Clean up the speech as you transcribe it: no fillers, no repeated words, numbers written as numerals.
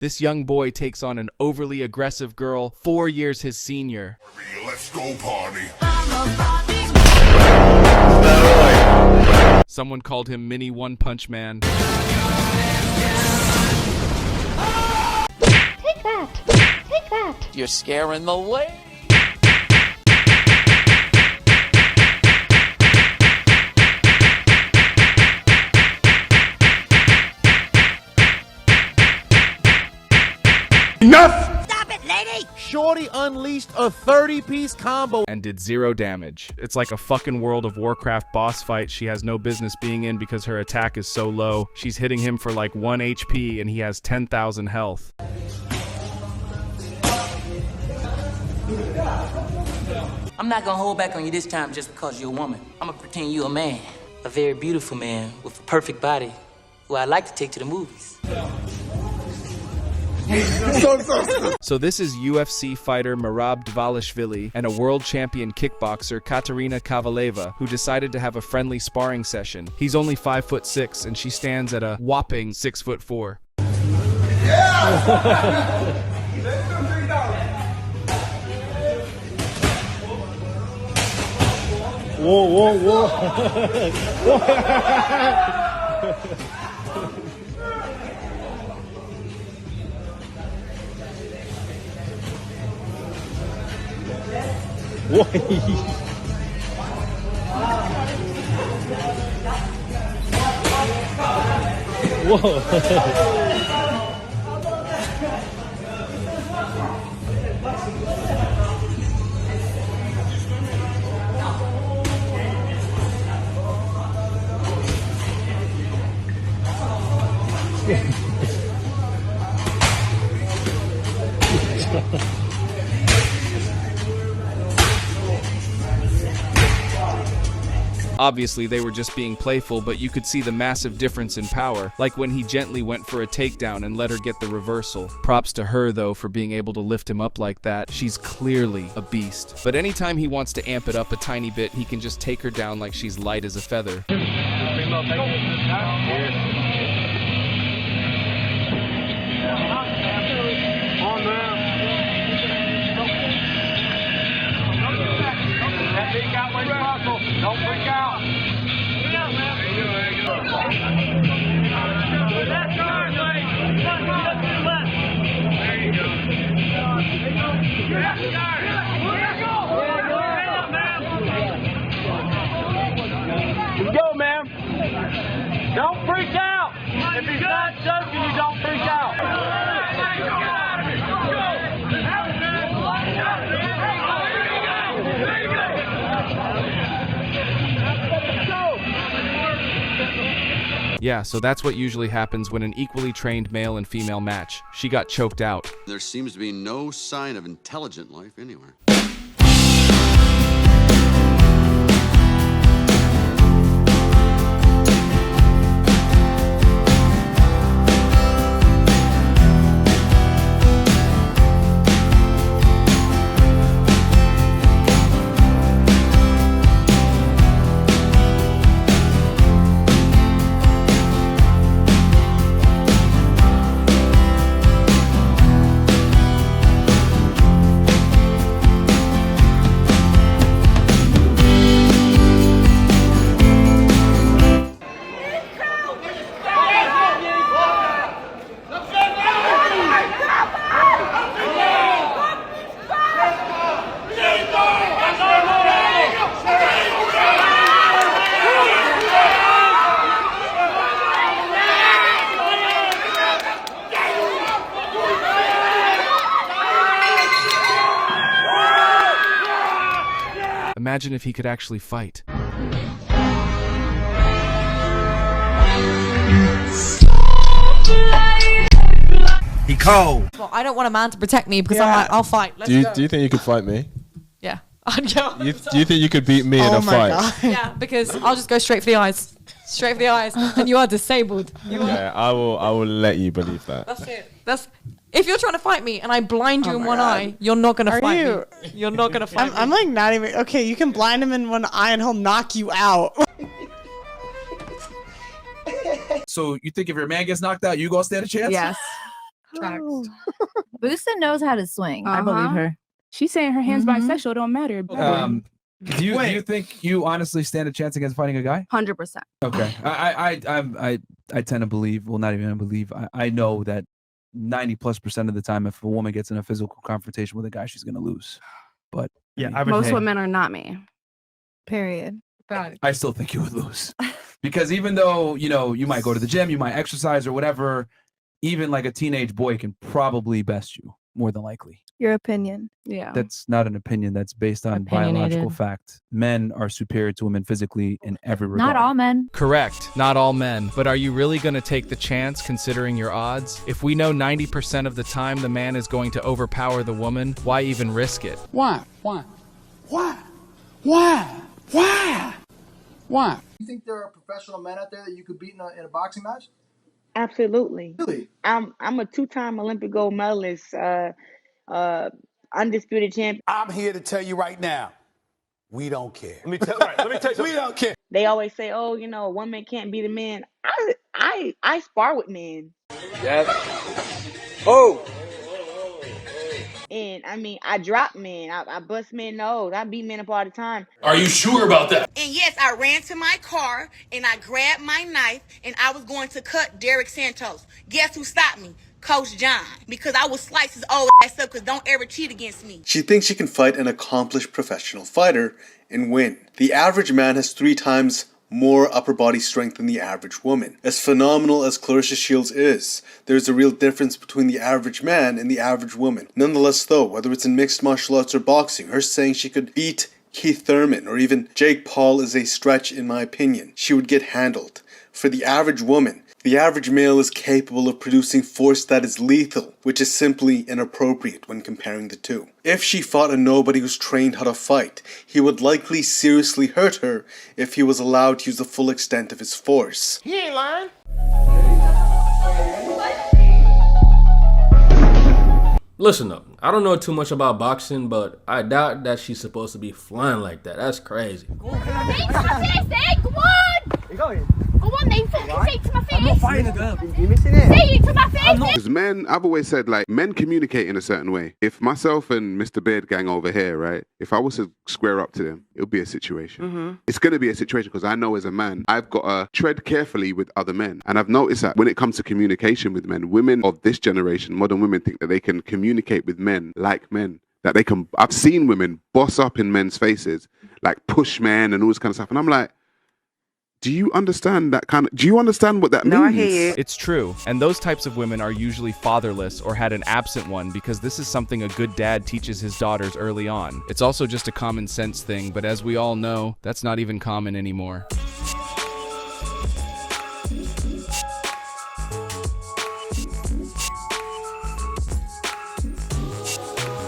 This young boy takes on an overly aggressive girl 4 years his senior. Let's go party. Someone called him Mini One Punch Man. Take that! Take that! You're scaring the lady. Enough! Stop it, lady! Shorty unleashed a 30-piece combo And did 0 damage. It's like a fucking World of Warcraft boss fight she has no business being in because her attack is so low. She's hitting him for like 1 HP and he has 10,000 health. I'm not gonna hold back on you this time just because you're a woman. I'm gonna pretend you're a man. A very beautiful man with a perfect body who I'd like to take to the movies. So this is UFC fighter Merab Dvalishvili and a world champion kickboxer Katerina Kavaleva who decided to have a friendly sparring session. He's only 5'6" and she stands at a whopping 6'4". Whoa, whoa, Obviously, they were just being playful, but you could see the massive difference in power, like when he gently went for a takedown and let her get the reversal. Props to her, though, for being able to lift him up like that. She's clearly a beast. But anytime he wants to amp it up a tiny bit, he can just take her down like she's light as a feather. Don't freak out. Left guard, Blake. Left. There you go. Left guard. Let's go, ma'am. Don't freak out. If he's not choking you, don't freak out. Yeah, so that's what usually happens when an equally trained male and female match. She got choked out. There seems to be no sign of intelligent life anywhere. Imagine if he could actually fight. He cold. Well, I don't want a man to protect me because I'm like, I'll fight. Let's Do go. you think you could fight me? Yeah. I'd go. Do you think you could beat me in a fight? Yeah, because I'll just go straight for the eyes. Straight for the eyes. And you are disabled. You are. Yeah, I will let you believe that. That's it. If you're trying to fight me and I blind you in one eye, you're not going to fight me. You're not going to fight me. I'm like not even... Okay, you can blind him in one eye and he'll knock you out. So you think if your man gets knocked out, you gonna stand a chance? Yes. Boosta knows how to swing. I believe her. She's saying her hand's bisexual. Don't matter. Do you think you honestly stand a chance against fighting a guy? 100%. Okay. I tend to believe. Well, not even believe. I know that 90+% of the time, if a woman gets in a physical confrontation with a guy, she's gonna lose. But Yeah, most women are not me. Period. I still think you would lose because even though you might go to the gym, you might exercise or whatever, even like a teenage boy can probably best you more than likely. Your opinion. Yeah. That's not an opinion. That's based on biological fact. Men are superior to women physically in every regard. Not all men. Correct, not all men. But are you really going to take the chance considering your odds? If we know 90% of the time the man is going to overpower the woman, why even risk it? Why? You think there are professional men out there that you could beat in a boxing match? Absolutely. Really? I'm a 2-time Olympic gold medalist, undisputed champion. I'm here to tell you right now, we don't care. Let me tell you something. We don't care. They always say, "Oh, one man can't beat a man." I spar with men. Yes. Oh. And I mean, I drop men. I bust men nose. I beat men up all the time. Are you sure about that? And yes, I ran to my car and I grabbed my knife and I was going to cut Derek Santos. Guess who stopped me? Coach John. Because I would slice his old ass up because don't ever cheat against me. She thinks she can fight an accomplished professional fighter and win. The average man has 3 times more upper body strength than the average woman. As phenomenal as Clarissa Shields is, there's a real difference between the average man and the average woman. Nonetheless though, whether it's in mixed martial arts or boxing, her saying she could beat Keith Thurman or even Jake Paul is a stretch in my opinion. She would get handled. For the average woman, the average male is capable of producing force that is lethal, which is simply inappropriate when comparing the two. If she fought a nobody who's trained how to fight, he would likely seriously hurt her if he was allowed to use the full extent of his force. He ain't lying. Listen up, I don't know too much about boxing, but I doubt that she's supposed to be flying like that. That's crazy. Come on! Go on then, say it to my face! I'm not fighting a girl. You missing it? Say it to my face! Because men, I've always said, like, men communicate in a certain way. If myself and Mr. Beard gang over here, right, if I was to square up to them, it would be a situation. It's going to be a situation because I know as a man, I've got to tread carefully with other men. And I've noticed that when it comes to communication with men, women of this generation, modern women, think that they can communicate with men like men. That they can, I've seen women boss up in men's faces, like push men and all this kind of stuff. And I'm like, do you understand that kind of, do you understand what that means? I hear you. It's true. And those types of women are usually fatherless or had an absent one because this is something a good dad teaches his daughters early on. It's also just a common sense thing, but as we all know, that's not even common anymore.